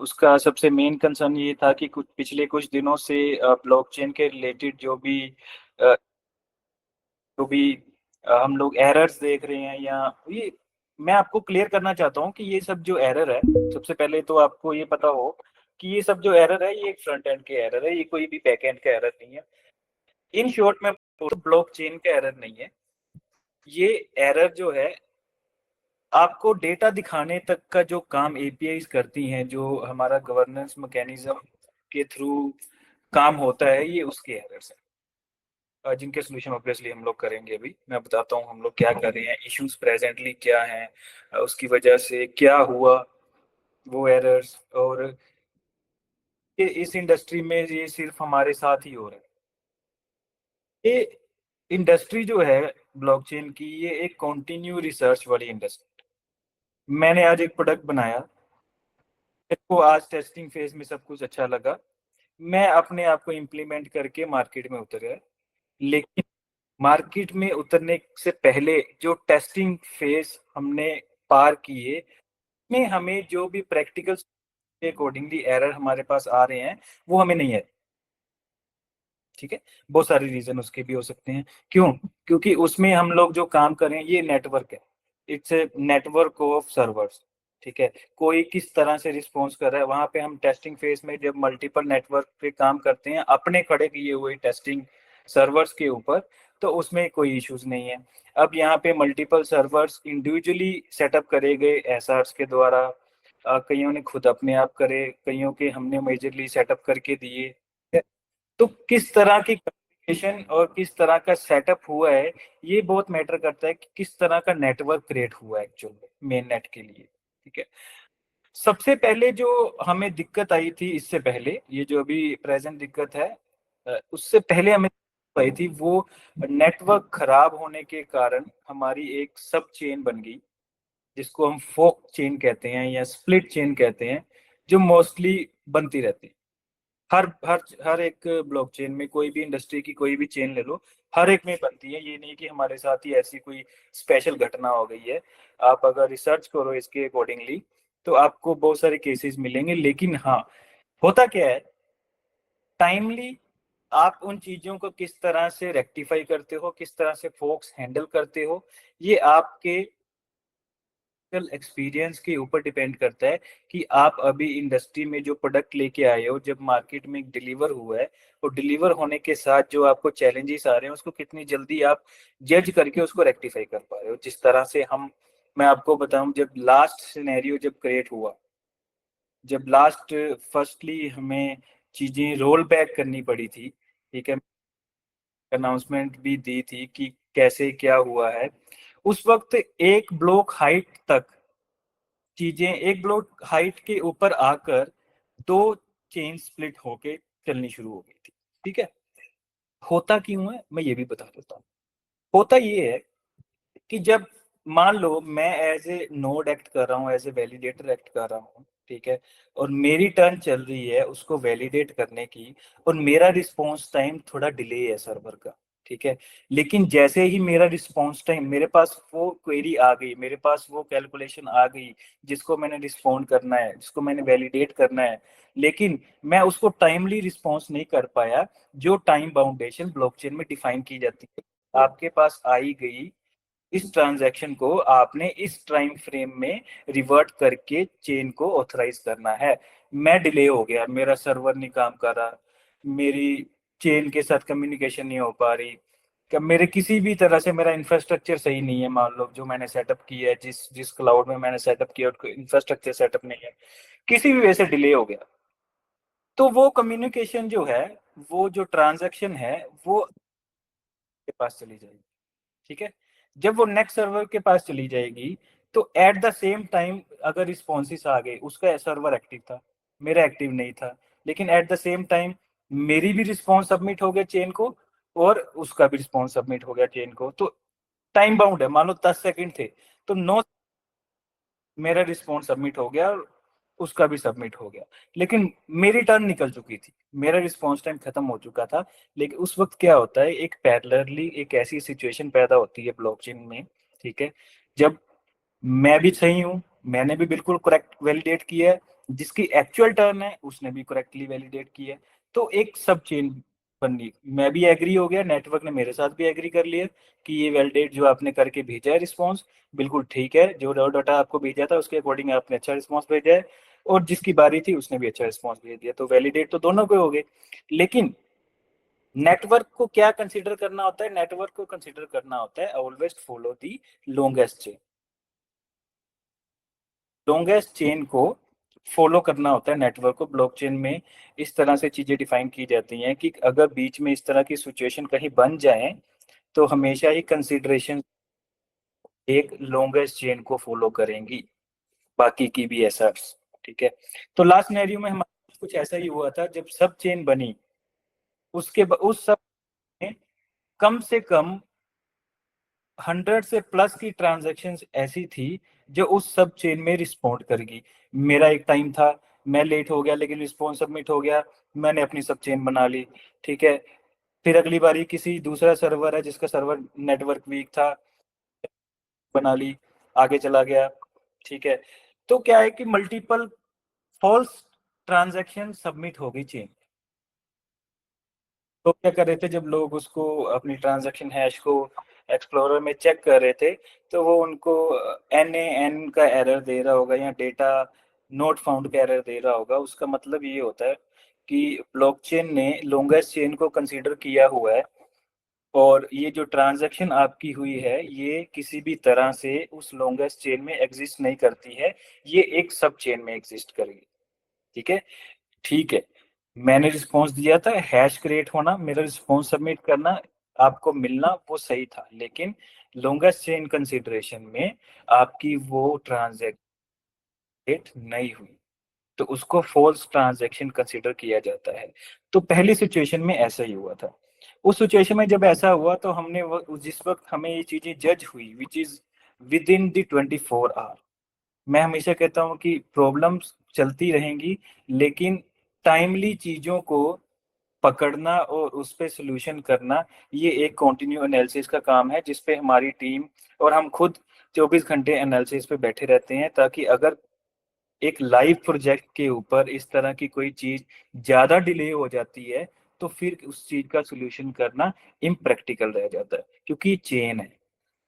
उसका सबसे main concern ये था कि पिछले कुछ दिनों से ब्लॉकचेन के रिलेटेड अ, जो भी हम लोग एरर्स देख रहे हैं, या ये मैं आपको क्लियर करना चाहता हूँ कि ये सब जो एरर है, सबसे पहले तो आपको ये पता हो कि ये सब जो एरर है ये एक फ्रंट एंड के एरर है, ये कोई भी बैक एंड का एरर नहीं है। इन शॉर्ट में ब्लॉकचेन का एरर नहीं है। ये एरर जो है आपको डेटा दिखाने तक का जो काम एपीआईज करती हैं, जो हमारा गवर्नेंस मैकेनिज्म के थ्रू काम होता है, ये उसके एरर्स हैं, जिनके सोल्यूशन ऑब्वियसली हम लोग करेंगे। अभी मैं बताता हूँ हम लोग क्या कर रहे हैं, इश्यूज प्रेजेंटली क्या हैं, उसकी वजह से क्या हुआ, वो एरर्स, और ये इस इंडस्ट्री में ये सिर्फ हमारे साथ ही हो रहा है। ये इंडस्ट्री जो है ब्लॉकचेन की, ये एक कंटिन्यू रिसर्च वाली इंडस्ट्री। मैंने आज एक प्रोडक्ट बनाया, मेरे को आज टेस्टिंग फेज में सब कुछ अच्छा लगा, मैं अपने आप को इम्प्लीमेंट करके मार्केट में उतर गया। लेकिन मार्केट में उतरने से पहले जो टेस्टिंग फेज हमने पार किए, में हमें जो भी प्रैक्टिकल के अकॉर्डिंगली एरर हमारे पास आ रहे हैं, वो हमें नहीं है। ठीक है, बहुत सारे रीजन उसके भी हो सकते हैं। क्यों? क्योंकि उसमें हम लोग जो काम कर रहे हैं, ये नेटवर्क है, it's a network of servers. ठीक है, कोई किस तरह से रिस्पॉन्स कर रहा है, वहां पे हम टेस्टिंग फेज में जब मल्टीपल नेटवर्क पे काम करते हैं अपने खड़े किए हुए टेस्टिंग सर्वर्स के ऊपर, तो उसमें कोई इश्यूज नहीं है। अब यहाँ पे मल्टीपल सर्वर्स इंडिविजुअली सेटअप करे गए एसआर्स के द्वारा, कईयों ने खुद अपने आप करे, कईयों के हमने मेजरली सेटअप करके दिए। तो किस तरह की कम्युनिकेशन और किस तरह का सेटअप हुआ है, ये बहुत मैटर करता है कि किस तरह का नेटवर्क क्रिएट हुआ है एक्चुअल में मेन नेट के लिए। ठीक है, सबसे पहले जो हमें दिक्कत आई थी, इससे पहले ये जो अभी प्रेजेंट दिक्कत है, उससे पहले हमें आई थी, वो नेटवर्क खराब होने के कारण हमारी एक सब चेन बन गई, जिसको हम फोक चेन कहते हैं या स्प्लिट चेन कहते हैं, जो मोस्टली बनती रहती है। हर हर हर एक ब्लॉकचेन में, कोई भी इंडस्ट्री की कोई भी चेन ले लो, हर एक में बनती है। ये नहीं कि हमारे साथ ही ऐसी कोई स्पेशल घटना हो गई है। आप अगर रिसर्च करो इसके अकॉर्डिंगली, तो आपको बहुत सारे केसेस मिलेंगे। लेकिन हाँ, होता क्या है, टाइमली आप उन चीजों को किस तरह से रेक्टिफाई करते हो, किस तरह से फोक्स हैंडल करते हो, ये आपके एक्सपीरियंस के ऊपर डिपेंड करता है कि आप अभी इंडस्ट्री में जो प्रोडक्ट लेके आए हो, जब मार्केट में डिलीवर हुआ है, और डिलीवर होने के साथ जो आपको चैलेंजेस आ रहे हैं, उसको कितनी जल्दी आप जज करके उसको रेक्टिफाई कर पा रहे हो। जिस तरह से मैं आपको बताऊं, जब लास्ट सिनेरियो जब क्रिएट हुआ, जब लास्ट फर्स्टली हमें चीजें रोल बैक करनी पड़ी थी, ठीक है, अनाउंसमेंट भी दी थी कि कैसे क्या हुआ है, उस वक्त एक ब्लॉक हाइट के ऊपर आकर दो चेन स्प्लिट होके चलनी शुरू हो गई थी। ठीक है, होता क्यों है मैं ये भी बता देता हूँ। होता ये है कि जब मान लो मैं एज ए नोड एक्ट कर रहा हूँ, एज ए वैलिडेटर एक्ट कर रहा हूँ, ठीक है, और मेरी टर्न चल रही है उसको वैलिडेट करने की, और मेरा रिस्पॉन्स टाइम थोड़ा डिले है सर्वर का। ठीक है, लेकिन जैसे ही मेरा रिस्पॉन्स टाइम, मेरे पास वो क्वेरी आ गई, मेरे पास वो कैलकुलेशन आ गई जिसको मैंने रिस्पॉन्ड करना है, जिसको मैंने वैलिडेट करना है, लेकिन मैं उसको टाइमली रिस्पॉन्स नहीं कर पाया, जो टाइम बाउंडेशन ब्लॉकचेन में डिफाइन की जाती है, आपके पास आई गई, इस ट्रांजैक्शन को आपने इस टाइम फ्रेम में रिवर्ट करके चेन को ऑथराइज करना है। मैं डिले हो गया, मेरा सर्वर नहीं काम कर रहा, मेरी चेन के साथ कम्युनिकेशन नहीं हो पा रही, क्या मेरे किसी भी तरह से मेरा इंफ्रास्ट्रक्चर सही नहीं है, मान लो जो मैंने सेटअप किया है, जिस जिस क्लाउड में मैंने सेटअप किया इंफ्रास्ट्रक्चर सेटअप नहीं है, किसी भी वजह से डिले हो गया, तो वो कम्युनिकेशन जो है, वो जो ट्रांजैक्शन है, वो के पास चली जाएगी। ठीक है, जब वो नेक्स्ट सर्वर के पास चली जाएगी, तो एट द सेम टाइम अगर रिस्पॉन्सिस आ गए, उसका सर्वर एक्टिव था, मेरा एक्टिव नहीं था, लेकिन एट द सेम टाइम मेरी भी रिस्पॉन्स सबमिट हो गया चेन को, और उसका भी रिस्पॉन्स सबमिट हो गया चेन को, तो टाइम बाउंड है, मान लो 10 सेकंड थे, तो 9 मेरा रिस्पॉन्स सबमिट हो गया और उसका भी सबमिट हो गया, लेकिन मेरी टर्न निकल चुकी थी, मेरा रिस्पॉन्स टाइम खत्म हो चुका था। लेकिन उस वक्त क्या होता है, एक पैरेलली एक ऐसी सिचुएशन पैदा होती है ब्लॉकचेन में, ठीक है, जब मैं भी सही हूँ, मैंने भी बिल्कुल करेक्ट वैलिडेट किया है, जिसकी एक्चुअल टर्न है उसने भी करेक्टली वैलिडेट की है, तो एक सब चेन बनी। मैं भी एग्री हो गया, नेटवर्क ने मेरे साथ भी एग्री कर लिया कि ये वैलिडेट जो आपने करके भेजा है रिस्पॉन्स बिल्कुल ठीक है, जो डाटा आपको भेजा था उसके अकॉर्डिंग आपने अच्छा रिस्पॉन्स भेजा है, और जिसकी बारी थी उसने भी अच्छा रिस्पॉन्स भेज दिया, तो वैलिडेट तो दोनों के हो गए। लेकिन नेटवर्क को क्या कंसीडर करना होता है, नेटवर्क को कंसीडर करना होता है always follow the longest chain. Longest chain को फॉलो करना होता है नेटवर्क को। ब्लॉकचेन में इस तरह से चीजें डिफाइन की जाती हैं कि अगर बीच में इस तरह की सिचुएशन कहीं बन जाए तो हमेशा ही कंसीडरेशन एक लॉन्गेस्ट चेन को फॉलो करेंगी, बाकी की भी ऐसा। ठीक है, तो लास्ट सिनेरियो में हमारा कुछ ऐसा ही हुआ था, जब सब चेन बनी उस सब में कम से कम 100 से प्लस की ट्रांजैक्शंस ऐसी थी जो उस सब चेन में रिस्पॉन्ड करेगी। मेरा एक टाइम था, मैं लेट हो गया लेकिन रिस्पॉन्स सबमिट हो गया, मैंने अपनी सब चेन बना ली। ठीक है, फिर अगली बारी किसी दूसरा सर्वर है जिसका सर्वर नेटवर्क वीक था, बना ली, आगे चला गया। ठीक है, तो क्या है कि मल्टीपल फॉल्स ट्रांजैक्शन सबमिट हो गई चेन। तो क्या कर रहे थे, जब लोग उसको अपनी ट्रांजैक्शन हैश को एक्सप्लोरर में चेक कर रहे थे, तो वो उनको NAN का एरर दे रहा होगा या डेटा नोट फाउंड का एरर दे रहा होगा। उसका मतलब ये होता है कि ब्लॉकचेन ने लॉन्गेस्ट चेन को कंसीडर किया हुआ है, और ये जो ट्रांजैक्शन आपकी हुई है ये किसी भी तरह से उस लॉन्गेस्ट चेन में एग्जिस्ट नहीं करती है, ये एक सब चेन में एग्जिस्ट करेगी। ठीक है, ठीक है, मैंने रिस्पॉन्स दिया था, हैश क्रिएट होना, मेरा रिस्पॉन्स सबमिट करना, आपको मिलना, वो सही था, लेकिन लॉन्गेस्ट चेन कंसीडरेशन में आपकी वो ट्रांजैक्ट नहीं हुई, तो उसको फॉल्स ट्रांजैक्शन कंसीडर किया जाता है। तो पहली सिचुएशन में ऐसा ही हुआ था। उस सिचुएशन में जब ऐसा हुआ तो हमने जिस वक्त हमें ये चीजें जज हुई which is within the 24 hour. मैं हमेशा कहता हूँ कि प्रॉब्लम्स चलती रहेंगी, लेकिन टाइमली चीजों को पकड़ना और उस पे सोल्यूशन करना, ये एक कॉन्टिन्यू एनालिसिस का काम है, जिसपे हमारी टीम और हम खुद 24 घंटे एनालिसिस पे बैठे रहते हैं, ताकि अगर एक लाइव प्रोजेक्ट के ऊपर इस तरह की कोई चीज ज्यादा डिले हो जाती है तो फिर उस चीज का सोल्यूशन करना इम्प्रैक्टिकल रह जाता है, क्योंकि चेन है,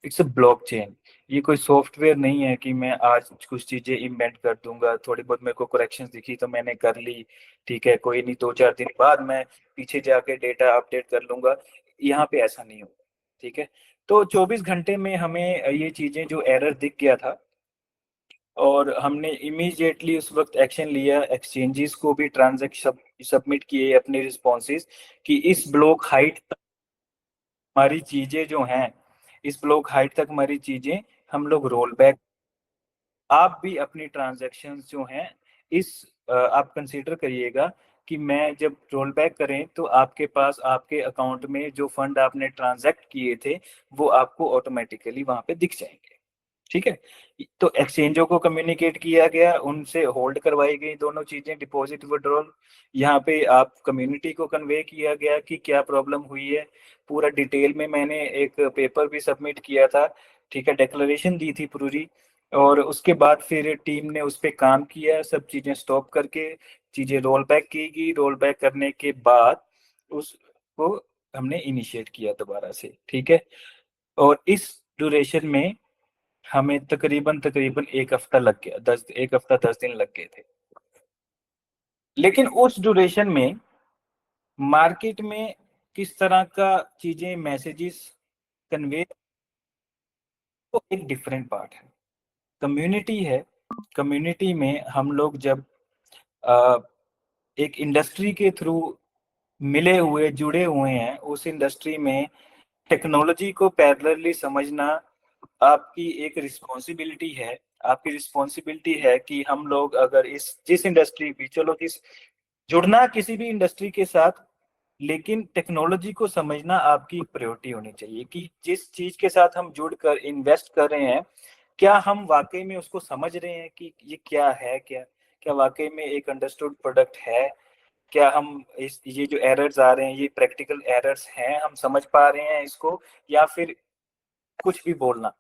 इट्स अ ब्लॉकचेन। ये कोई सॉफ्टवेयर नहीं है कि मैं आज कुछ चीजें इन्वेंट कर दूंगा, थोड़ी बहुत मेरे को करेक्शंस दिखी तो मैंने कर ली, ठीक है, कोई नहीं, 2-4 दिन बाद मैं पीछे जाके डेटा अपडेट कर लूंगा। यहाँ पे ऐसा नहीं होगा। ठीक है, तो 24 घंटे में हमें ये चीजें जो एरर दिख गया था, और हमने इमीडिएटली उस वक्त एक्शन लिया, एक्सचेंजेस को भी ट्रांजेक्शन सबमिट किए अपने रिस्पॉन्सेज कि इस ब्लॉक हाइट तक हमारी चीजें जो हैं, इस ब्लॉक हाइट तक हमारी चीजें हम लोग रोल बैक। आप भी अपनी ट्रांजैक्शंस जो हैं इस आप कंसीडर करिएगा कि मैं जब रोल बैक करें तो आपके पास आपके अकाउंट में जो फंड आपने ट्रांजैक्ट किए थे वो आपको ऑटोमेटिकली वहां पे दिख जाएंगे। ठीक है, तो एक्सचेंजों को कम्युनिकेट किया गया, उनसे होल्ड करवाई गई दोनों चीजें, डिपॉजिट विड्रॉल। यहाँ पे आप कम्युनिटी को कन्वे किया गया कि क्या प्रॉब्लम हुई है, पूरा डिटेल में मैंने एक पेपर भी सबमिट किया था। ठीक है, डिक्लेरेशन दी थी पूरी, और उसके बाद फिर टीम ने उस पर काम किया, सब चीजें स्टॉप करके चीजें रोल बैक की गई। रोल बैक करने के बाद उसको हमने इनिशिएट किया दोबारा से। ठीक है, और इस ड्यूरेशन में हमें तकरीबन तकरीबन 1 हफ्ता लग गया, 1 हफ्ता 10 दिन लग गए थे। लेकिन उस ड्यूरेशन में मार्केट में किस तरह का चीजें मैसेजेस कन्वे, तो एक डिफरेंट पार्ट है, कम्युनिटी है। कम्युनिटी में हम लोग जब अ, एक इंडस्ट्री के थ्रू मिले हुए जुड़े हुए हैं, उस इंडस्ट्री में टेक्नोलॉजी को पैरेलली समझना आपकी एक रिस्पॉन्सिबिलिटी है। आपकी रिस्पॉन्सिबिलिटी है कि हम लोग अगर इस जिस इंडस्ट्री भी, चलो जिस जुड़ना किसी भी इंडस्ट्री के साथ, लेकिन टेक्नोलॉजी को समझना आपकी प्रायोरिटी होनी चाहिए कि जिस चीज के साथ हम जुड़कर इन्वेस्ट कर रहे हैं, क्या हम वाकई में उसको समझ रहे हैं कि ये क्या है, क्या क्या वाकई में एक अंडरस्टूड प्रोडक्ट है, क्या हम इस ये जो एरर्स आ रहे हैं ये प्रैक्टिकल एरर्स हैं, हम समझ पा रहे हैं इसको, या फिर कुछ भी बोलना।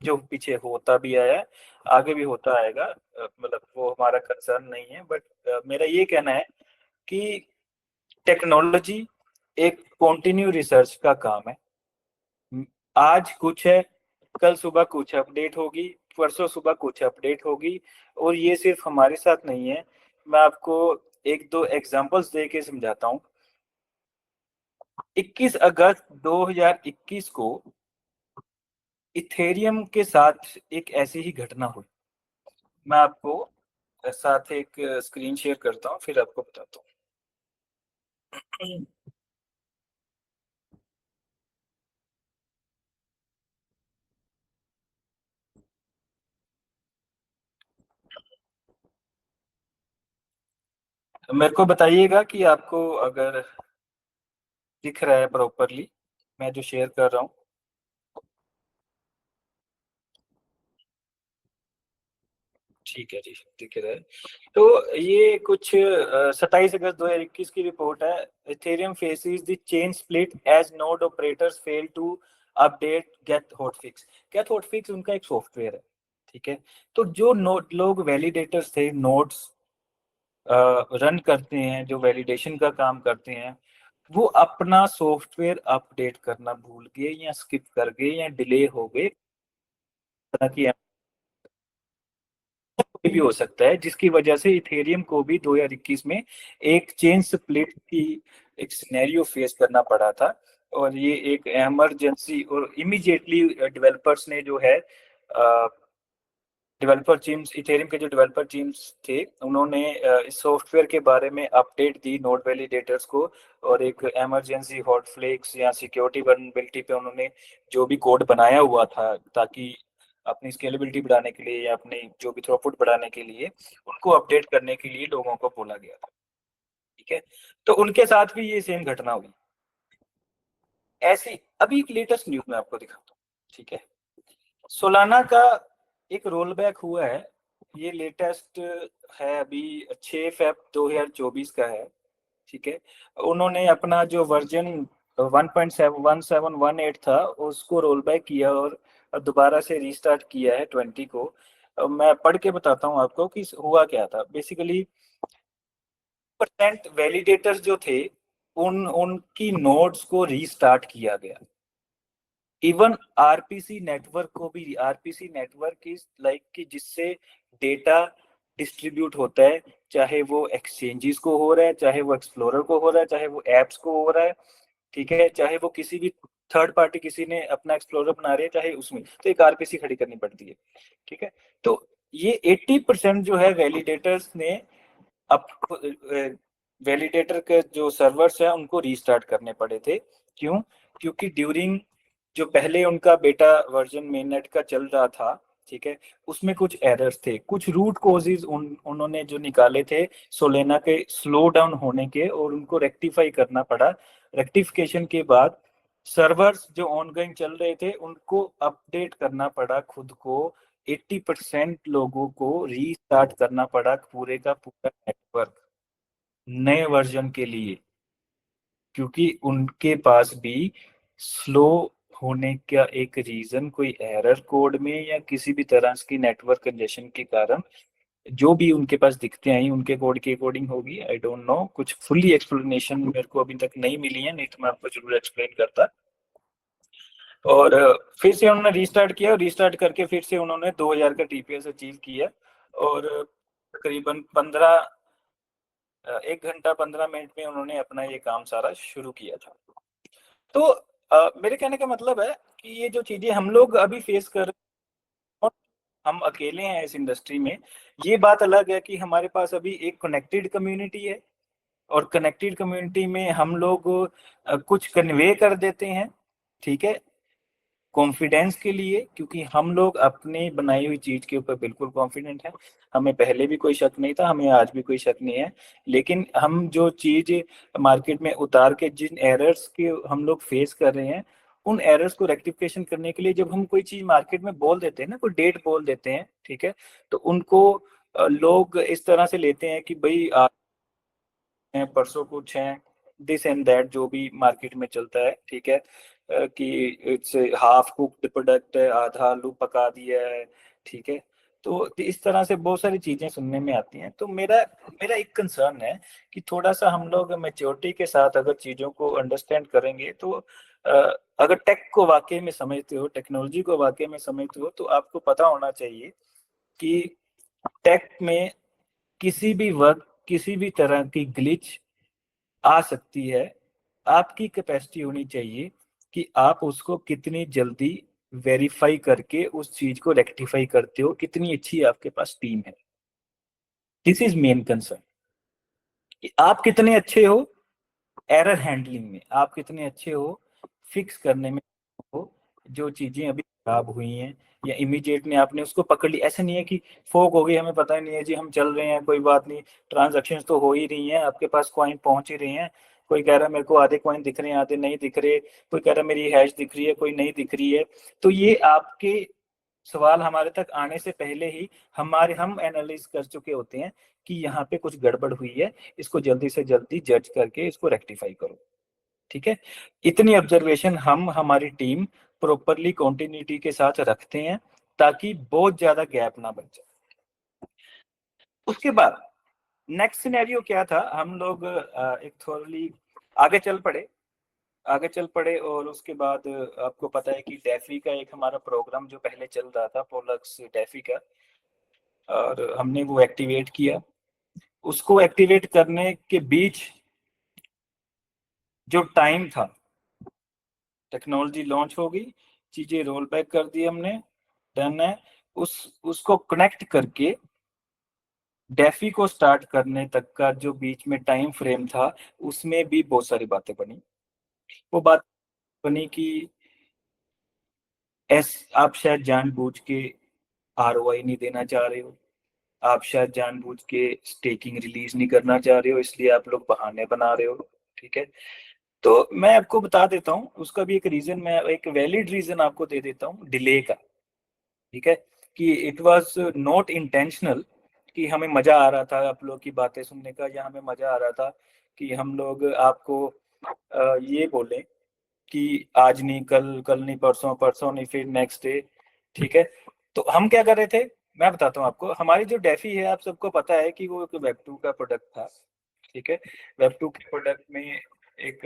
जो पीछे होता भी आया है, आगे भी होता आएगा, मतलब वो हमारा कंसर्न नहीं है। बट मेरा ये कहना है कि टेक्नोलॉजी एक कॉन्टिन्यू रिसर्च का काम है। आज कुछ है, कल सुबह कुछ अपडेट होगी, परसों सुबह कुछ अपडेट होगी। और ये सिर्फ हमारे साथ नहीं है। मैं आपको एक दो एग्जांपल्स दे के समझाता हूँ। 21 अगस्त 2021 को इथेरियम के साथ एक ऐसी ही घटना हुई। मैं आपको साथ एक स्क्रीन शेयर करता हूँ, फिर आपको बताता हूँ। मेरे को बताइएगा कि आपको अगर दिख रहा है प्रॉपरली मैं जो शेयर कर रहा हूँ। ठीक है जी, दिख रहा है। तो ये कुछ 27 अगस्त 2021 की रिपोर्ट है। Ethereum faces the chain split as node operators fail to update get hotfix. Get hotfix उनका एक सॉफ्टवेयर है, ठीक है। तो जो नोड लोग वैलिडेटर्स थे, नोड्स रन करते हैं, जो वैलिडेशन का काम करते हैं, वो अपना सॉफ्टवेयर अपडेट करना भूल गए या स्किप कर गए या डिले हो गए। तरह की कोई भी हो सकता है, जिसकी वजह से इथेरियम को भी 2021 में एक चेन स्प्लिट की एक सिनेरियो फेस करना पड़ा था। और ये एक इमरजेंसी, और इमीडिएटली डेवलपर्स ने जो है, डेवलपर टीम्स, इथेरियम के जो डेवलपर टीम्स थे, उन्होंने इस सॉफ्टवेयर के बारे में अपडेट दी नोड वैलिडेटर्स को। और एक इमरजेंसी हॉट फ्लेक्स या सिक्योरिटी वल्नरेबिलिटी पे उन्होंने जो भी कोड बनाया हुआ था, ताकि अपनी स्केलेबिलिटी बढ़ाने के लिए या अपनी जो भी थ्रूपुट बढ़ाने के लिए, उनको अपडेट करने के लिए लोगों को बोला गया था, ठीक है। तो उनके साथ भी ये सेम घटना हुई। ऐसी अभी एक लेटेस्ट न्यूज में आपको दिखाता हूँ, ठीक है। सोलाना का एक रोल बैक हुआ है। ये लेटेस्ट है, अभी 6 फरवरी 2024 का है, ठीक है। उन्होंने अपना जो वर्जन 1.1718 था उसको रोल बैक किया और दोबारा से रीस्टार्ट किया है 20 को। मैं पढ़ के बताता हूँ आपको कि हुआ क्या था बेसिकली। परसेंट वैलिडेटर्स जो थे, उनकी नोड्स को रीस्टार्ट किया गया। इवन आरपीसी नेटवर्क को भी, आरपीसी नेटवर्क इज लाइक कि जिससे डेटा डिस्ट्रीब्यूट होता है, चाहे वो एक्सचेंजेस को हो रहा है, चाहे वो एक्सप्लोरर को हो रहा है, चाहे वो एप्स को हो रहा है, ठीक है, चाहे वो किसी भी थर्ड पार्टी किसी ने अपना एक्सप्लोरर बना रहे हैं चाहे उसमें, तो एक आरपीसी खड़ी करनी पड़ती है, ठीक है। तो ये 80% जो है वैलिडेटर्स ने अब वैलिडेटर के जो सर्वर्स हैं उनको रीस्टार्ट करने पड़े थे। क्यों? क्योंकि ड्यूरिंग जो पहले उनका बेटा वर्जन मेननेट का चल रहा था, ठीक है, उसमें कुछ एरर्स थे, कुछ रूट कॉजेज उन्होंने जो निकाले थे सोलेना के स्लो डाउन होने के, और उनको रेक्टिफाई करना पड़ा। रेक्टिफिकेशन के बाद सर्वर्स जो ऑनगोइंग चल रहे थे उनको अपडेट करना पड़ा खुद को। 80% लोगों को रीस्टार्ट करना पड़ा पूरे का पूरा नेटवर्क नए वर्जन के लिए, क्योंकि उनके पास भी स्लो होने का एक रीजन कोई एरर कोड में या किसी भी तरह की नेटवर्क कंजेशन के कारण जो भी उनके पास दिखते हैं उनके कोड की अकॉर्डिंग होगी। आई डोंट नो, कुछ फुल्ली एक्सप्लेनेशन मेरे को अभी तक नहीं मिली है, नहीं तो मैं आपको जरूर एक्सप्लेन करता। और फिर से उन्होंने रीस्टार्ट किया, और रीस्टार्ट करके फिर से उन्होंने 2000 का टीपीएस अचीव किया। और तकरीबन 1 घंटा 15 मिनट में उन्होंने अपना ये काम सारा शुरू किया था। तो मेरे कहने का मतलब है कि ये जो चीजें हम लोग अभी फेस कर रहे हैं, हम अकेले हैं इस इंडस्ट्री में। ये बात अलग है कि हमारे पास अभी एक कनेक्टेड कम्युनिटी है, और कनेक्टेड कम्युनिटी में हम लोग कुछ कन्वे कर देते हैं, ठीक है, कॉन्फिडेंस के लिए, क्योंकि हम लोग अपनी बनाई हुई चीज के ऊपर बिल्कुल कॉन्फिडेंट हैं। हमें पहले भी कोई शक नहीं था, हमें आज भी कोई शक नहीं है। लेकिन हम जो चीज मार्केट में उतार के जिन एरर्स के हम लोग फेस कर रहे हैं, उन एरर्स को रेक्टिफिकेशन करने के लिए जब हम कोई चीज मार्केट में बोल देते हैं ना, कोई डेट बोल देते हैं, ठीक है, तो उनको लोग इस तरह से लेते हैं कि भाई आज हैं, परसों कुछ हैं, दिस एंड दैट जो भी मार्केट में चलता है, ठीक है। कि इट्स हाफ कुक्ड प्रोडक्ट है, आधा आलू पका दिया है, ठीक है। तो इस तरह से बहुत सारी चीजें सुनने में आती हैं। तो मेरा मेरा एक कंसर्न है कि थोड़ा सा हम लोग मेच्योरिटी के साथ अगर चीजों को अंडरस्टैंड करेंगे तो अगर टेक को वाकई में समझते हो, टेक्नोलॉजी को वाकई में समझते हो, तो आपको पता होना चाहिए कि टेक में किसी भी वक्त किसी भी तरह की ग्लिच आ सकती है। आपकी कैपेसिटी होनी चाहिए कि आप उसको कितनी जल्दी वेरीफाई करके उस चीज को रेक्टिफाई करते हो, कितनी अच्छी आपके पास टीम है। दिस इज मेन कंसर्न कि आप कितने अच्छे हो एरर हैंडलिंग में, आप कितने अच्छे हो फिक्स करने में हो जो चीजें अभी खराब हुई हैं, या इमीडिएट में आपने उसको पकड़ ली। ऐसा नहीं है कि फोक हो गई, हमें पता ही नहीं है जी, हम चल रहे हैं कोई बात नहीं, ट्रांजैक्शन तो हो ही रही हैं, आपके पास कॉइन पहुंच ही रही हैं। कोई कह रहा है मेरे को आधे कॉइन दिख रहे हैं, आधे नहीं दिख रहे, कोई कह रहा है मेरी हैश दिख रही है, कोई नहीं दिख रही है। तो ये आपके सवाल हमारे तक आने से पहले ही हम एनालाइज कर चुके होते हैं कि यहाँ पे कुछ गड़बड़ हुई है, इसको जल्दी से जल्दी जज करके इसको रेक्टिफाई करो, ठीक है। इतनी ऑब्जर्वेशन हम हमारी टीम प्रॉपरली कॉन्टिन्यूटी के साथ रखते हैं ताकि बहुत ज्यादा गैप ना बच जाए। उसके बाद नेक्स्ट सिनेरियो क्या था, हम लोग एक थोड़ी आगे चल पड़े और उसके बाद आपको पता है कि डेफी का एक हमारा प्रोग्राम जो पहले चल रहा था, पोलक्स डेफी का, और हमने वो एक्टिवेट किया। उसको एक्टिवेट करने के बीच जो टाइम था, टेक्नोलॉजी लॉन्च हो गई, चीजें रोल बैक कर दी हमने, डन है। उसको कनेक्ट करके डेफी को स्टार्ट करने तक का जो बीच में टाइम फ्रेम था, उसमें भी बहुत सारी बातें बनी। वो बात बनी कि आप शायद जानबूझ के आरओआई नहीं देना चाह रहे हो, आप शायद जानबूझ के स्टेकिंग रिलीज नहीं करना चाह रहे हो, इसलिए आप लोग बहाने बना रहे हो, ठीक है। तो मैं आपको बता देता हूँ उसका भी एक रीजन, मैं एक वैलिड रीजन आपको दे देता हूँ डिले का, ठीक है। कि इट वाज नॉट इंटेंशनल कि हमें मजा आ रहा था आप लोग की बातें सुनने का, या हमें मजा आ रहा था कि हम लोग आपको ये बोले कि आज नहीं कल, कल नहीं परसों, परसों नहीं फिर नेक्स्ट डे, ठीक है। तो हम क्या कर रहे थे, मैं बताता हूँ आपको। हमारी जो डेफी है, आप सबको पता है कि वो एक वेब टू का प्रोडक्ट था, ठीक है। वेब टू के प्रोडक्ट में एक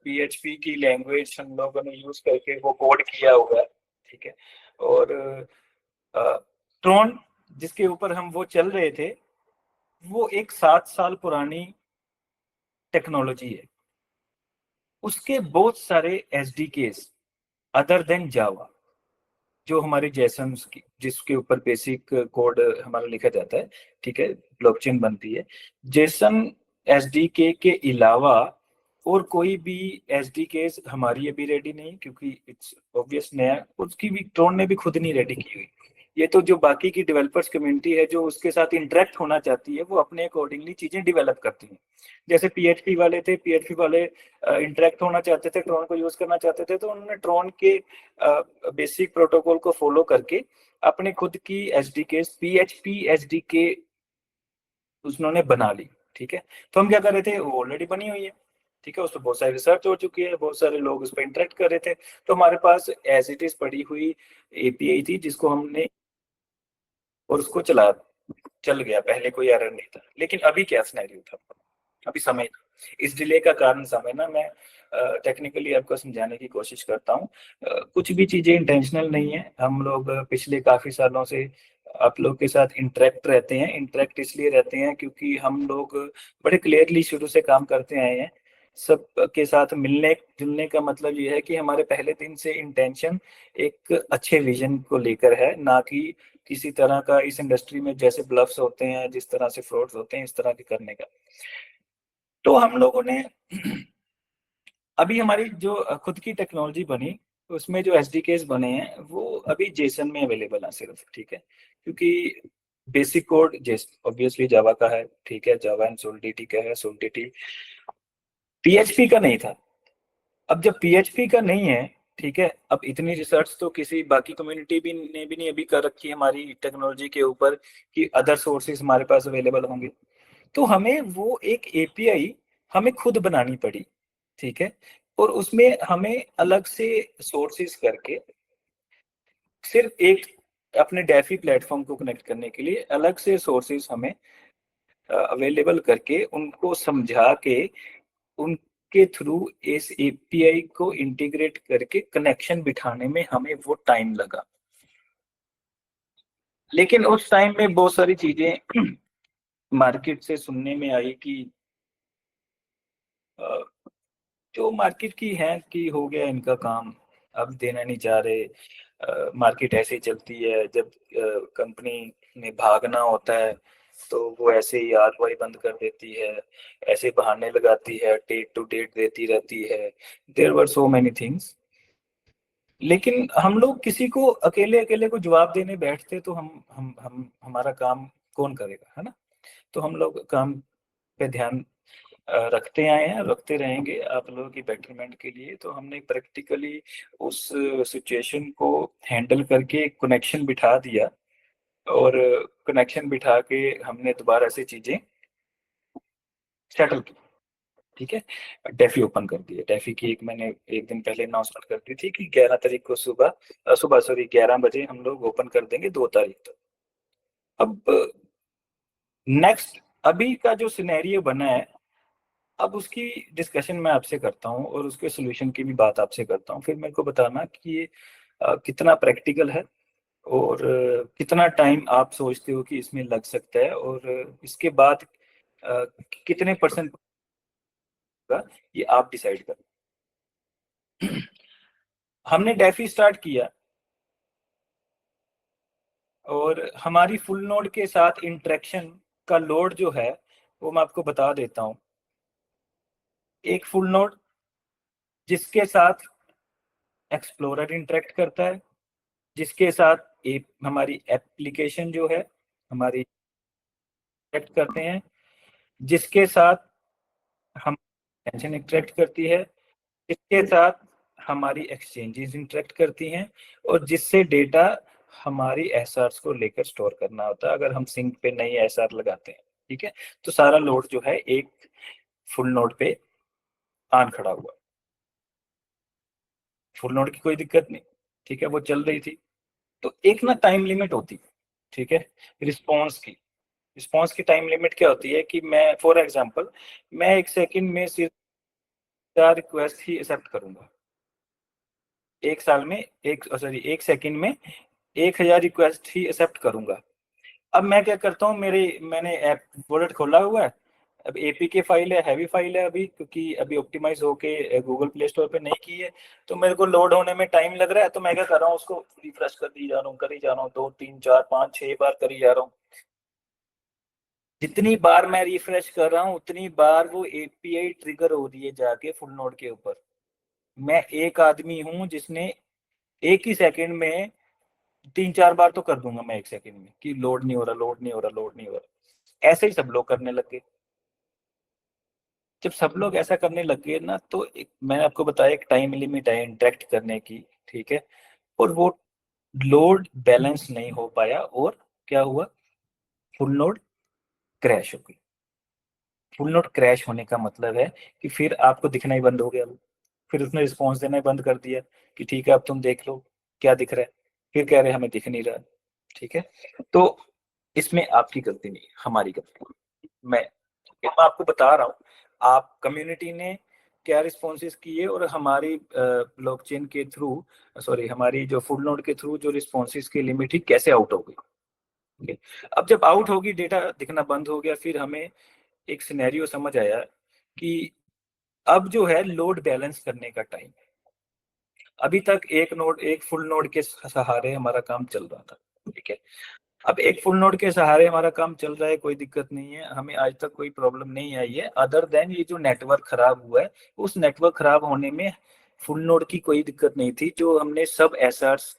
पीएचपी की लैंग्वेज हम लोगों ने यूज करके वो कोड किया हुआ है, ठीक है। और ट्रॉन जिसके ऊपर हम वो चल रहे थे, वो एक 7 साल पुरानी टेक्नोलॉजी है। उसके बहुत सारे एसडीकेस अदर देन जावा, जो हमारे जेसन की जिसके ऊपर बेसिक कोड हमारा लिखा जाता है, ठीक है, ब्लॉकचेन बनती है, जेसन एसडीके के अलावा और कोई भी एसडीके हमारी अभी रेडी नहीं, क्योंकि इट्स ऑब्वियस नया, उसकी भी ट्रोन ने भी खुद नहीं रेडी की हुई। ये तो जो बाकी की डेवलपर्स कम्युनिटी है जो उसके साथ इंटरेक्ट होना चाहती है, वो अपने अकॉर्डिंगली चीजें डेवलप करती हैं। जैसे पीएचपी वाले थे, पीएचपी वाले इंटरेक्ट होना चाहते थे, ट्रोन को यूज करना चाहते थे, तो उन्होंने ट्रोन के बेसिक प्रोटोकॉल को फॉलो करके अपने खुद की एसडीके, पीएचपी एसडीके उन्होंने बना ली, ठीक है। तो हम क्या कर रहे थे, वो ऑलरेडी बनी हुई है, ठीक है, उस पर बहुत सारी रिसर्च हो चुकी है, बहुत सारे लोग उस पर इंटरेक्ट कर रहे थे, तो हमारे पास एज इट इज पड़ी हुई एपीआई थी जिसको हमने, और उसको चल गया, पहले कोई एरर नहीं था। लेकिन अभी क्या सिनेरियो था, अभी समय था, इस डिले का कारण समय ना, मैं टेक्निकली आपको समझाने की कोशिश करता हूँ। कुछ भी चीजें इंटेंशनल नहीं है, हम लोग पिछले काफी सालों से आप लोग के साथ इंटरेक्ट रहते हैं, इंटरेक्ट इसलिए रहते हैं क्योंकि हम लोग बड़े क्लियरली शुरू से काम करते आए हैं। सब के साथ मिलने जुलने का मतलब ये है कि हमारे पहले दिन से इंटेंशन एक अच्छे विजन को लेकर है, ना कि किसी तरह का इस इंडस्ट्री में जैसे ब्लफ्स होते हैं, जिस तरह से फ्रॉड्स होते हैं, इस तरह के करने का। तो हम लोगों ने अभी हमारी जो खुद की टेक्नोलॉजी बनी, उसमें जो एसडीकेस बने हैं वो अभी जेसन में अवेलेबल है सिर्फ, ठीक है। क्योंकि बेसिक कोड जेस ऑब्वियसली जावा का है, ठीक है, जावा एंड सोलिडिटी का है, सोलिडिटी पीएचपी का नहीं था। अब जब पीएचपी का नहीं है, ठीक है, अब इतनी रिसर्च तो किसी बाकी कम्युनिटी भी नहीं अभी कर रखी हमारी टेक्नोलॉजी के ऊपर कि अदर सोर्सेज हमारे पास अवेलेबल होंगे। तो हमें वो एक एपीआई हमें खुद बनानी पड़ी, ठीक है। और उसमें हमें अलग से सोर्सेज करके सिर्फ एक अपने डेफी प्लेटफॉर्म को कनेक्ट करने के लिए अलग से सोर्सेज हमें अवेलेबल करके उनको समझा के उनके थ्रू इस एपीआई को इंटीग्रेट करके कनेक्शन बिठाने में हमें वो टाइम लगा। लेकिन उस टाइम में बहुत सारी चीजें मार्केट से सुनने में आई कि जो मार्केट की है कि हो गया इनका काम, अब देना नहीं चाह रहे, मार्केट ऐसे ही चलती है, जब कंपनी ने भागना होता है तो वो ऐसे ही आरओआई बंद कर देती है, ऐसे बहाने लगाती है, डेट टू डेट देती रहती है। There were so many things. लेकिन हम लोग किसी को अकेले अकेले को जवाब देने बैठते तो हम हमारा काम कौन करेगा, है ना। तो हम लोग काम पे ध्यान रखते आए हैं, रखते रहेंगे आप लोगों की बेटरमेंट के लिए। तो हमने प्रैक्टिकली उस सिचुएशन को हैंडल करके कनेक्शन बिठा दिया, और कनेक्शन बिठा के हमने दोबारा से चीजें सेटल की। ठीक है, डेफी ओपन कर दिया। डेफी की एक मैंने एक दिन पहले अनाउंसमेंट कर दी थी कि 11 तारीख को सुबह सॉरी 11 बजे हम लोग ओपन कर देंगे 2 तारीख तक। अब नेक्स्ट अभी का जो सिनेरियो बना है, अब उसकी डिस्कशन मैं आपसे करता हूँ और उसके सोल्यूशन की भी बात आपसे करता हूँ। फिर मेरे को बताना कि ये कितना प्रैक्टिकल है, और कितना टाइम आप सोचते हो कि इसमें लग सकता है, और इसके बाद अ, कितने परसेंट होगा, ये आप डिसाइड करें। हमने डेफी स्टार्ट किया, और हमारी फुल नोड के साथ इंटरेक्शन का लोड जो है वो मैं आपको बता देता हूँ। एक फुल नोड जिसके साथ एक्सप्लोरर इंटरेक्ट करता है, जिसके साथ एक हमारी एप्लीकेशन जो है हमारी इंटरेक्ट करते हैं, जिसके साथ हम टेंशन इंटरेक्ट करती है, जिसके साथ हमारी एक्सचेंजेस इंटरेक्ट करती हैं, और जिससे डेटा हमारी एसआर्स को लेकर स्टोर करना होता है अगर हम सिंक पे नई एसआर लगाते हैं। ठीक है, तो सारा लोड जो है एक फुल नोड पे आन खड़ा हुआ। फुल नोड की कोई दिक्कत नहीं, ठीक है, वो चल रही थी। तो एक ना टाइम लिमिट होती, ठीक है, रिस्पॉन्स की। रिस्पॉन्स की टाइम लिमिट क्या होती है कि मैं फॉर एग्जांपल मैं 1 सेकंड में सिर्फ 4 रिक्वेस्ट ही एक्सेप्ट करूंगा। एक साल में एक सॉरी 1 सेकंड में 1000 रिक्वेस्ट ही एक्सेप्ट करूंगा। अब मैं क्या करता हूँ, मैंने ऐप वॉलेट खोला हुआ है। अब एपीके फाइल है, हैवी फाइल है अभी, क्योंकि अभी ऑप्टिमाइज होके गूगल प्ले स्टोर पे नहीं की है, तो मेरे को लोड होने में टाइम लग रहा है। तो मैं क्या कर रहा हूँ, उसको रिफ्रेश कर दी जा रहा हूँ, करी जा रहा हूँ, 2 3 4 5 6 बार करी जा रहा हूँ। जितनी बार मैं रिफ्रेश कर रहा हूँ उतनी बार वो एपीआई ट्रिगर हो रही है जाके फुल नोड के ऊपर। मैं एक आदमी हूँ जिसने एक ही सेकंड में 3 4 बार तो कर दूंगा मैं 1 सेकंड में कि लोड नहीं हो रहा, लोड नहीं हो रहा, लोड नहीं हो रहा। ऐसे ही सब लोग करने लग गए। जब सब लोग ऐसा करने लग गए ना, तो मैंने आपको बताया एक टाइम लिमिट है इंटरेक्ट करने की, ठीक है, और वो लोड बैलेंस नहीं हो पाया, और क्या हुआ, फुल लोड क्रैश हो गई। फुल नोड क्रैश होने का मतलब है कि फिर आपको दिखना ही बंद हो गया वो। फिर उसने रिस्पॉन्स देना ही बंद कर दिया कि ठीक है अब तुम देख लो क्या दिख रहा है। फिर कह रहे हमें दिख नहीं रहा। ठीक है, तो इसमें आपकी गलती नहीं, हमारी गलती। मैं आपको बता रहा हूँ आप कम्युनिटी ने क्या रिस्पॉन्सेज किए, और हमारी ब्लॉकचेन के थ्रू, सॉरी हमारी जो फुल नोड के थ्रू जो रिस्पॉन्सेज की लिमिट ही कैसे आउट हो गई। Okay? अब जब आउट होगी, डेटा दिखना बंद हो गया, फिर हमें एक सिनेरियो समझ आया कि अब जो है लोड बैलेंस करने का टाइम। अभी तक एक फुल नोड के सहारे हमारा काम चल रहा था। ठीक है, अब एक फुल नोड के सहारे हमारा काम चल रहा है, कोई दिक्कत नहीं है, हमें आज तक कोई प्रॉब्लम नहीं आई है, अदर देन ये जो नेटवर्क खराब हुआ है। उस नेटवर्क खराब होने में फुल नोड की कोई दिक्कत नहीं थी, जो हमने सब एसआर्स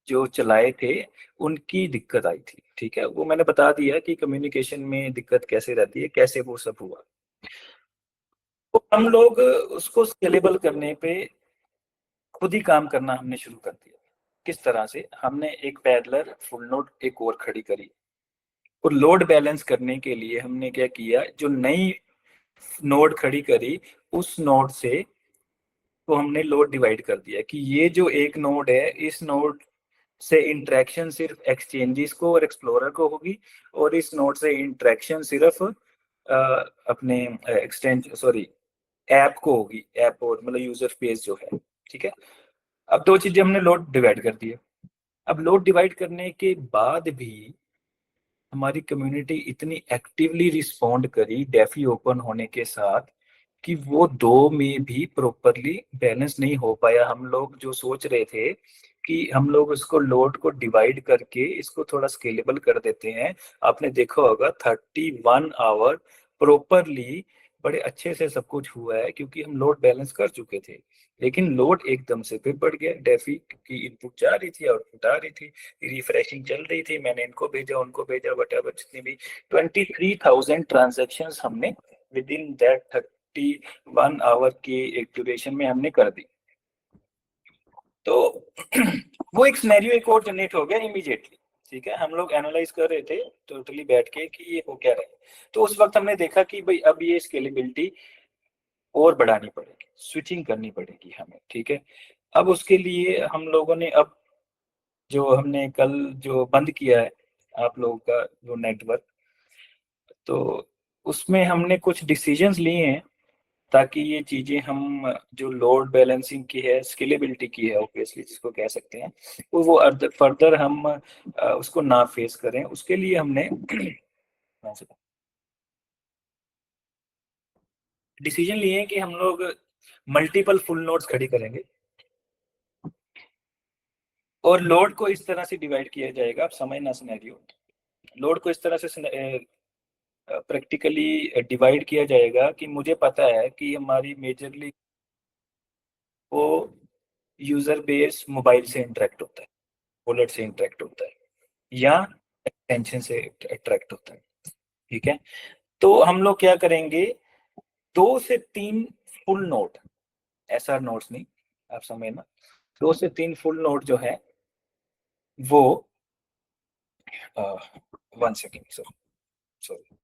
जो चलाए थे उनकी दिक्कत आई थी। ठीक है, वो मैंने बता दिया कि कम्युनिकेशन में दिक्कत कैसे रहती है, कैसे वो सब हुआ। तो हम लोग उसको स्केलेबल करने पे खुद ही काम करना हमने शुरू कर दिया। किस तरह से, हमने एक पैरेलल फुल नोड एक और खड़ी करी, और लोड बैलेंस करने के लिए हमने क्या किया, जो नई नोड खड़ी करी उस नोड से को हमने लोड डिवाइड कर दिया कि ये जो एक नोड है, इस नोड से इंटरेक्शन सिर्फ एक्सचेंजेस को और एक्सप्लोरर को होगी, और इस नोड से इंटरेक्शन सिर्फ अपने एक्सटेंज सॉरी ऐप को होगी, ऐप और मतलब यूजर स्पेस जो है। ठीक है, अब दो चीजें हमने लोड डिवाइड कर दी है। अब लोड डिवाइड करने के बाद भी हमारी कम्युनिटी इतनी एक्टिवली रिस्पॉन्ड करी डेफी ओपन होने के साथ कि वो दो में भी प्रॉपरली बैलेंस नहीं हो पाया। हम लोग जो सोच रहे थे कि हम लोग उसको लोड को डिवाइड करके इसको थोड़ा स्केलेबल कर देते हैं, आपने देखा होगा 31 आवर प्रॉपरली बड़े अच्छे से सब कुछ हुआ है क्योंकि हम लोड बैलेंस कर चुके थे। लेकिन लोड एकदम से फिर बढ़ गया, डेफी की इनपुट जा रही थी आउटपुट आ रही थी, रिफ्रेशिंग चल रही थी, मैंने इनको भेजा उनको भेजा वट एवर, जितनी भी 23,000 ट्रांजेक्शन हमने विद इन दैट 31 आवर की एक ड्यूरेशन में हमने कर दी। तो वो एक सिनेरियो एक और जनरेट हो गया इमीडिएटली। ठीक है, हम लोग एनालाइज कर रहे थे टोटली बैठ के कि ये हो क्या रहा है। तो उस वक्त हमने देखा कि भाई अब ये स्केलेबिलिटी और बढ़ानी पड़ेगी, स्विचिंग करनी पड़ेगी हमें। ठीक है, अब उसके लिए हम लोगों ने अब जो हमने कल जो बंद किया है आप लोगों का जो नेटवर्क, तो उसमें हमने कुछ डिसीजंस लिए हैं ताकि ये चीजें हम जो लोड बैलेंसिंग की है, स्केलेबिलिटी की है ऑब्वियसली जिसको कह सकते हैं, वो फर्दर हम उसको ना फेस करें। उसके लिए हमने डिसीजन लिए हैं कि हम लोग मल्टीपल फुल नोड्स खड़ी करेंगे और लोड को इस तरह से डिवाइड किया जाएगा। आप समझना सिनेरियो, लोड को इस तरह से प्रैक्टिकली डिवाइड किया जाएगा कि मुझे पता है कि हमारी मेजरली वो यूजर बेस मोबाइल से इंटरेक्ट होता है, बुलेट से इंटरेक्ट होता है या एक्सटेंशन से अट्रैक्ट होता है। ठीक है, तो हम लोग क्या करेंगे, 2 से 3 फुल नोड, एसआर नोड्स नहीं, आप समझना, 2 से 3 फुल नोड जो है वो 1 सेकेंड सर, सॉरी।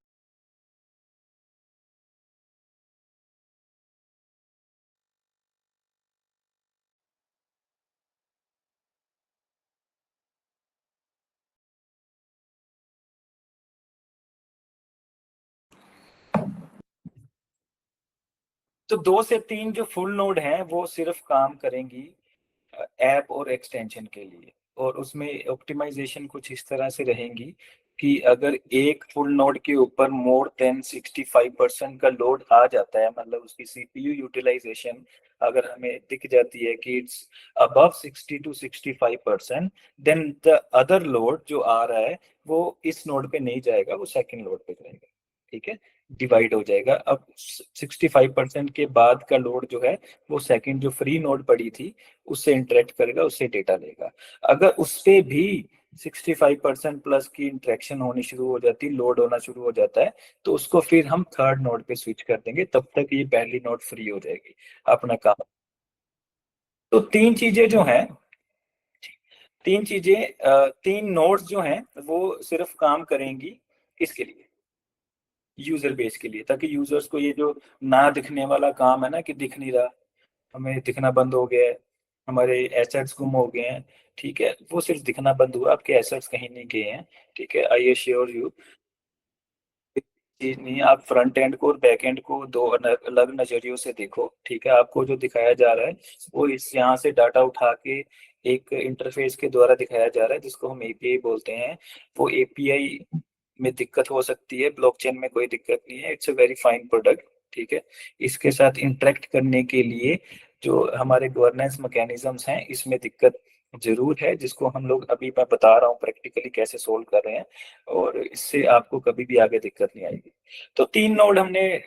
तो 2 से 3 जो फुल नोड हैं वो सिर्फ काम करेंगी ऐप और एक्सटेंशन के लिए, और उसमें ऑप्टिमाइजेशन कुछ इस तरह से रहेंगी कि अगर एक फुल नोड के ऊपर मोर देन 65% का लोड आ जाता है, मतलब उसकी सीपीयू यूटिलाइजेशन अगर हमें दिख जाती है कि it's above 60 to 65%, then the other load जो आ रहा है वो इस नोड पे नहीं जाएगा, वो सेकंड लोड पे जाएगा। ठीक है, डिवाइड हो जाएगा। अब 65% के बाद का लोड जो है वो सेकंड जो फ्री नोड पड़ी थी उससे इंटरेक्ट करेगा, उससे डेटा लेगा। अगर उससे भी 65% प्लस की इंटरेक्शन होनी शुरू हो जाती, लोड होना शुरू हो जाता है, तो उसको फिर हम थर्ड नोड पे स्विच कर देंगे, तब तक ये पहली नोड फ्री हो जाएगी अपना काम। तो तीन चीजें जो हैं, तीन चीजें 3 नोड्स जो हैं वो सिर्फ काम करेंगी इसके लिए, यूजर बेस के लिए, ताकि यूजर्स को ये जो ना दिखने वाला काम है ना कि दिख नहीं रहा, हमें दिखना बंद हो गया है, हमारे एसेट्स गुम हो गए हैं। ठीक है, वो सिर्फ दिखना बंद हुआ, आपके एसेट्स कहीं नहीं गए हैं। ठीक है, आई एश्योर यू, चीज नहीं, आप फ्रंट एंड को और बैक एंड को दो अलग नजरियों से देखो। ठीक है, आपको जो दिखाया जा रहा है वो इस यहाँ से डाटा उठा के एक इंटरफेस के द्वारा दिखाया जा रहा है जिसको हम एपीआई बोलते हैं। वो एपीआई में दिक्कत हो सकती है, ब्लॉकचेन में कोई दिक्कत नहीं है, it's a very fine product. ठीक है, इसके साथ इंटरेक्ट करने के लिए जो हमारे गवर्नेंस मैकेनिज्म्स हैं इसमें दिक्कत जरूर है, जिसको हम लोग अभी मैं बता रहा हूँ प्रैक्टिकली कैसे सोल्व कर रहे हैं, और इससे आपको कभी भी आगे दिक्कत नहीं आएगी। तो 3 नोड हमने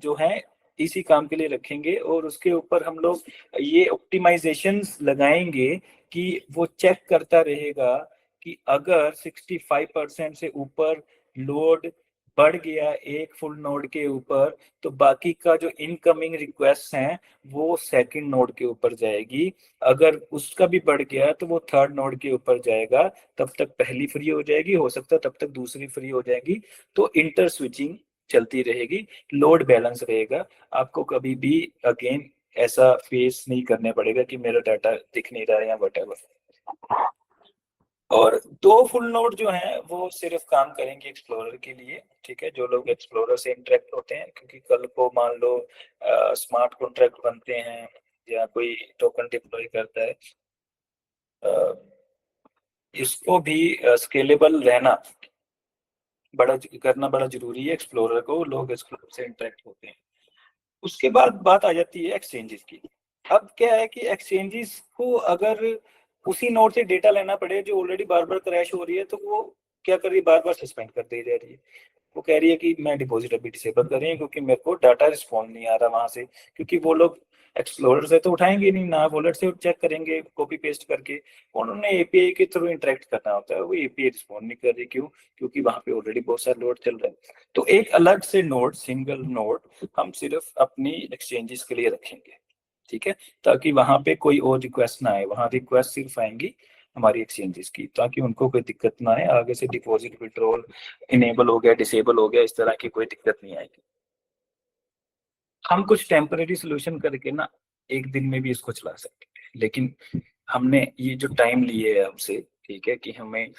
जो है इसी काम के लिए रखेंगे, और उसके ऊपर हम लोग ये ऑप्टिमाइजेशंस लगाएंगे कि वो चेक करता रहेगा कि अगर 65% से ऊपर लोड बढ़ गया एक फुल नोड के ऊपर, तो बाकी का जो इनकमिंग रिक्वेस्ट हैं वो सेकंड नोड के ऊपर जाएगी। अगर उसका भी बढ़ गया तो वो थर्ड नोड के ऊपर जाएगा, तब तक पहली फ्री हो जाएगी, हो सकता है तब तक दूसरी फ्री हो जाएगी। तो इंटर स्विचिंग चलती रहेगी, लोड बैलेंस रहेगा, आपको कभी भी अगेन ऐसा फेस नहीं करने पड़ेगा कि मेरा डाटा दिख नहीं रहा है या वटेवर। और दो फुल नोड जो हैं वो सिर्फ काम करेंगे एक्सप्लोरर के लिए, ठीक है, जो लोग एक्सप्लोरर से इंटरेक्ट होते हैं, क्योंकि कल को मान लो स्मार्ट कॉन्ट्रैक्ट बनते हैं या कोई टोकन डिप्लॉय करता है, अ, इसको भी स्केलेबल रहना करना बड़ा जरूरी है एक्सप्लोरर को, लोग एक्सप्लोरर से इंटरेक्ट होते हैं। उसके बाद बात आ जाती है एक्सचेंजेस की। अब क्या है कि एक्सचेंजेस को अगर उसी नोड से डेटा लेना पड़े जो ऑलरेडी बार बार क्रैश हो रही है, तो वो क्या कर रही है, बार बार सस्पेंड कर दी जा रही है। वो कह रही है कि मैं डिपॉजिट अभी डिसेबल कर रही हूँ क्योंकि मेरे को डाटा रिस्पॉन्ड नहीं आ रहा वहां से, क्योंकि वो लोग एक्सप्लोरर से तो उठाएंगे नहीं ना, वॉलेट से चेक करेंगे कॉपी पेस्ट करके, उन्होंने एपीआई के थ्रू इंटरेक्ट करना होता है, वो एपीआई रिस्पॉन्ड नहीं कर रही। क्यों? क्योंकि वहां पे ऑलरेडी बहुत सारा लोड चल रहा है। तो एक अलग से नोड, सिंगल नोड हम सिर्फ अपनी एक्सचेंजेस के लिए रखेंगे, ठीक है, ताकि वहां पे कोई और रिक्वेस्ट ना आए, वहां रिक्वेस्ट सिर्फ आएंगी हमारी एक्सचेंजेस की, ताकि उनको कोई दिक्कत ना आए आगे से, डिपॉजिट विड्रॉल इनेबल हो गया डिसेबल हो गया इस तरह की कोई दिक्कत नहीं आएगी। हम कुछ टेम्परेरी सोल्यूशन करके ना एक दिन में भी इसको चला सकते हैं, लेकिन हमने ये जो टाइम लिए है हमसे, ठीक है, कि हमें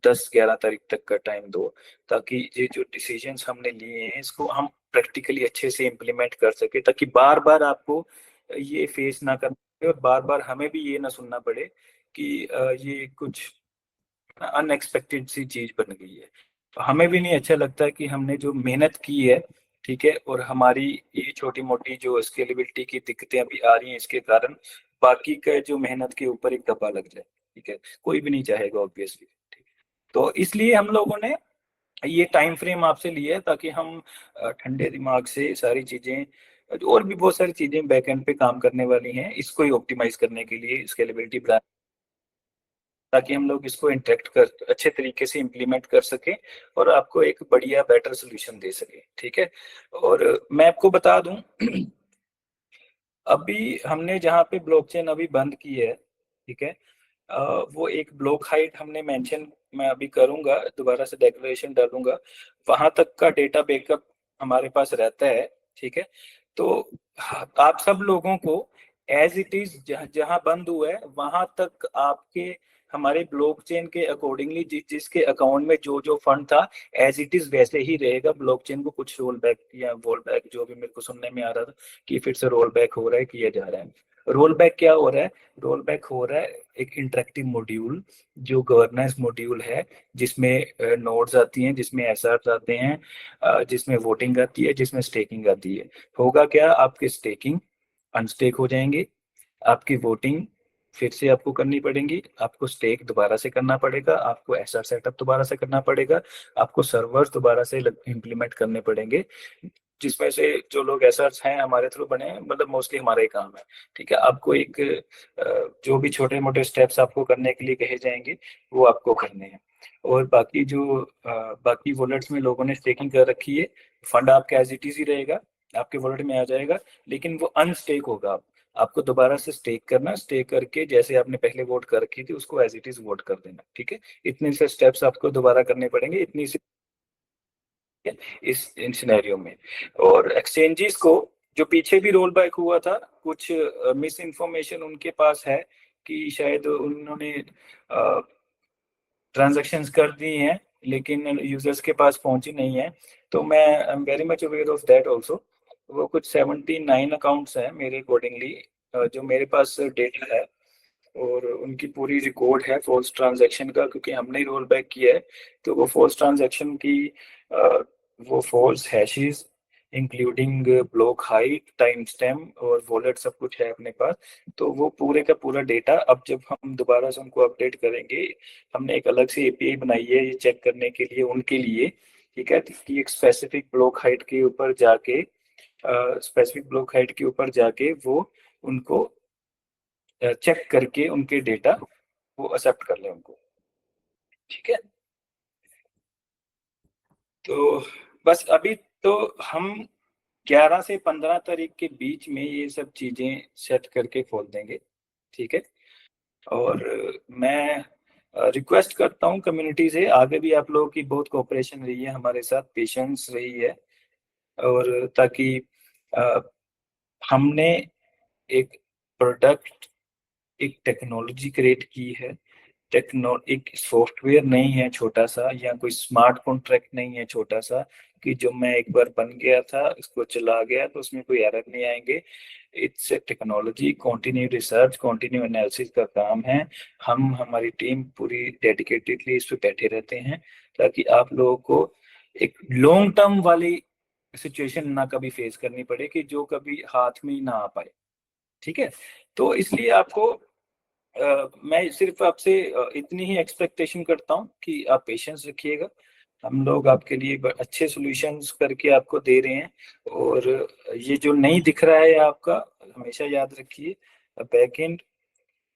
10-11 तारीख तक का टाइम दो, ताकि ये जो डिसीजंस हमने लिए हैं इसको हम प्रैक्टिकली अच्छे से इम्प्लीमेंट कर सके, ताकि बार बार आपको ये फेस ना करना पड़े और बार बार हमें भी ये ना सुनना पड़े कि ये कुछ अनएक्सपेक्टेड सी चीज बन गई है। हमें भी नहीं अच्छा लगता कि हमने जो मेहनत की है, ठीक है, और हमारी ये छोटी मोटी जो स्केलेबिलिटी की दिक्कतें अभी आ रही हैं इसके कारण बाकी का जो मेहनत के ऊपर एक दबा लग जाए, ठीक है, कोई भी नहीं चाहेगा ऑब्वियसली। तो इसलिए हम लोगों ने ये टाइम फ्रेम आपसे लिया है, ताकि हम ठंडे दिमाग से सारी चीजें, और भी बहुत सारी चीजें बैकएंड पे काम करने वाली हैं इसको ही ऑप्टिमाइज करने के लिए, स्केलेबिलिटी, ताकि हम लोग इसको इंटरेक्ट कर अच्छे तरीके से इम्प्लीमेंट कर सकें और आपको एक बढ़िया बेटर सोल्यूशन दे सके, ठीक है। और मैं आपको बता दूं अभी हमने जहाँ पे ब्लॉकचेन अभी बंद की है, ठीक है, वो एक ब्लॉक हाइट हमने मेंशन, मैं अभी करूंगा दोबारा से डेक्लेरेशन डालूंगा, वहां तक का डेटा बैकअप हमारे पास रहता है, ठीक है। तो आप सब लोगों को एज इट इज जहां बंद हुआ है वहां तक आपके हमारे ब्लॉकचेन के अकॉर्डिंगली जिसके अकाउंट में जो जो फंड था एज इट इज वैसे ही रहेगा। ब्लॉकचेन को कुछ रोल बैक या रोल बैक जो भी मेरे को सुनने में आ रहा था कि फिर से रोल बैक हो रहा है, किया जा रहा है। रोल बैक क्या हो रहा है? रोल बैक हो रहा है एक इंटरेक्टिव मॉड्यूल, जो गवर्नेंस मॉड्यूल है, जिसमें नोड्स आती हैं, जिसमें एसआर आते हैं, जिसमें वोटिंग आती है, जिसमें स्टेकिंग आती है। होगा क्या, आपके स्टेकिंग अनस्टेक हो जाएंगे, आपकी वोटिंग फिर से आपको करनी पड़ेगी, आपको स्टेक दोबारा से करना पड़ेगा, आपको एसआर सेटअप दोबारा से करना पड़ेगा, आपको सर्वर्स दोबारा से इंप्लीमेंट करने पड़ेंगे, जिसमें से जो लोग एसआर हैं हमारे थ्रू बने हैं, मतलब मोस्टली हमारा ही काम है, ठीक है। आपको एक जो भी छोटे मोटे स्टेप्स आपको करने के लिए कहे जाएंगे वो आपको करने हैं। और बाकी जो बाकी वॉलेट्स में लोगों ने स्टेकिंग कर रखी है, फंड आपका एज इट इज ही रहेगा, आपके वॉलेट में आ जाएगा, लेकिन वो अनस्टेक होगा। आपको दोबारा से स्टेक करना, स्टेक करके जैसे आपने पहले वोट कर रखी थी उसको एज इट इज वोट कर देना, ठीक है। इतने से स्टेप्स आपको दोबारा करने पड़ेंगे, इतनी से इस इन सिनेरियो में। और एक्सचेंजेस को जो पीछे भी रोल बैक हुआ था, कुछ मिस इन्फॉर्मेशन उनके पास है कि शायद उन्होंने ट्रांजैक्शंस कर दी हैं लेकिन यूजर्स के पास पहुंची नहीं है। तो मैं I am very much aware of that also. वो कुछ 79 अकाउंट्स हैं मेरे अकॉर्डिंगली, जो मेरे पास डेटा है, और उनकी पूरी रिकॉर्ड है फॉल्स ट्रांजैक्शन का, क्योंकि हमने ही रोल बैक किया है। तो वो फॉल्स ट्रांजैक्शन की अ, वो false hashes including block height, time stamp और वॉलेट सब कुछ है अपने पास। तो वो पूरे का पूरा डेटा अब जब हम दोबारा से उनको अपडेट करेंगे, हमने एक अलग से एपीआई बनाई है ये चेक करने के लिए उनके लिए, ठीक है, कि एक स्पेसिफिक ब्लॉक हाइट के ऊपर जाके वो उनको चेक करके उनके डेटा वो एक्सेप्ट कर ले उनको, ठीक है। तो बस अभी तो हम 11 से 15 तारीख के बीच में ये सब चीजें सेट करके खोल देंगे, ठीक है। और मैं रिक्वेस्ट करता हूँ कम्युनिटी से, आगे भी आप लोगों की बहुत कोऑपरेशन रही है हमारे साथ, पेशेंस रही है, और ताकि हमने एक प्रोडक्ट, एक टेक्नोलॉजी क्रिएट की है। एक सॉफ्टवेयर नहीं है छोटा सा, या कोई स्मार्ट कॉन्ट्रैक्ट नहीं है छोटा सा, कि जो मैं एक बार बन गया था इसको चला गया तो उसमें कोई एरर नहीं आएंगे। It's a technology, continue research, continue analysis का काम है। हम हमारी टीम पूरी डेडिकेटेडली इस पे बैठे रहते हैं, ताकि आप लोगों को एक लॉन्ग टर्म वाली सिचुएशन ना कभी फेस करनी पड़े, कि जो कभी हाथ में ही ना आ पाए। ठीक है। तो इसलिए आपको मैं सिर्फ आपसे इतनी ही एक्सपेक्टेशन करता हूँ कि आप पेशेंस रखिएगा। हम लोग आपके लिए अच्छे सॉल्यूशंस करके आपको दे रहे हैं। और ये जो नहीं दिख रहा है आपका, हमेशा याद रखिए, बैक एंड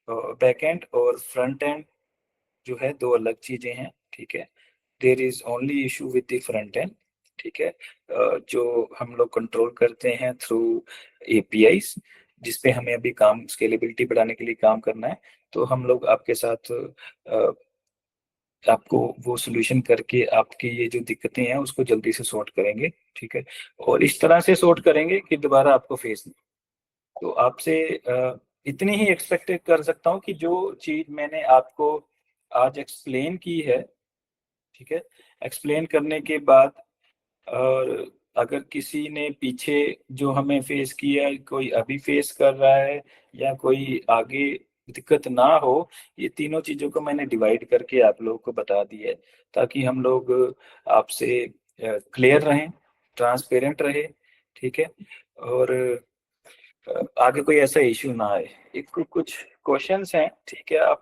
बैक एंड और फ्रंट एंड जो है दो अलग चीजें हैं। ठीक है। There is only issue with the front end. ठीक है। जो हम लोग कंट्रोल करते हैं थ्रू एपीआईज, जिसपे हमें अभी काम स्केलेबिलिटी बढ़ाने के लिए काम करना है। तो हम लोग आपके साथ आपको वो सोल्यूशन करके आपकी ये जो दिक्कतें हैं उसको जल्दी से सॉर्ट करेंगे। ठीक है। और इस तरह से सॉर्ट करेंगे कि दोबारा आपको फेस नहीं। तो आपसे इतनी ही एक्सपेक्ट कर सकता हूँ कि जो चीज मैंने आपको आज एक्सप्लेन की है, ठीक है, एक्सप्लेन करने के बाद, और अगर किसी ने पीछे जो हमें फेस किया, कोई अभी फेस कर रहा है, या कोई आगे दिक्कत ना हो, ये तीनों चीजों को मैंने डिवाइड करके आप लोगों को बता दी है, ताकि हम लोग आपसे क्लियर रहें, ट्रांसपेरेंट रहे। ठीक है। और आगे कोई ऐसा इश्यू ना आए। एक कुछ क्वेश्चंस हैं, ठीक है, आप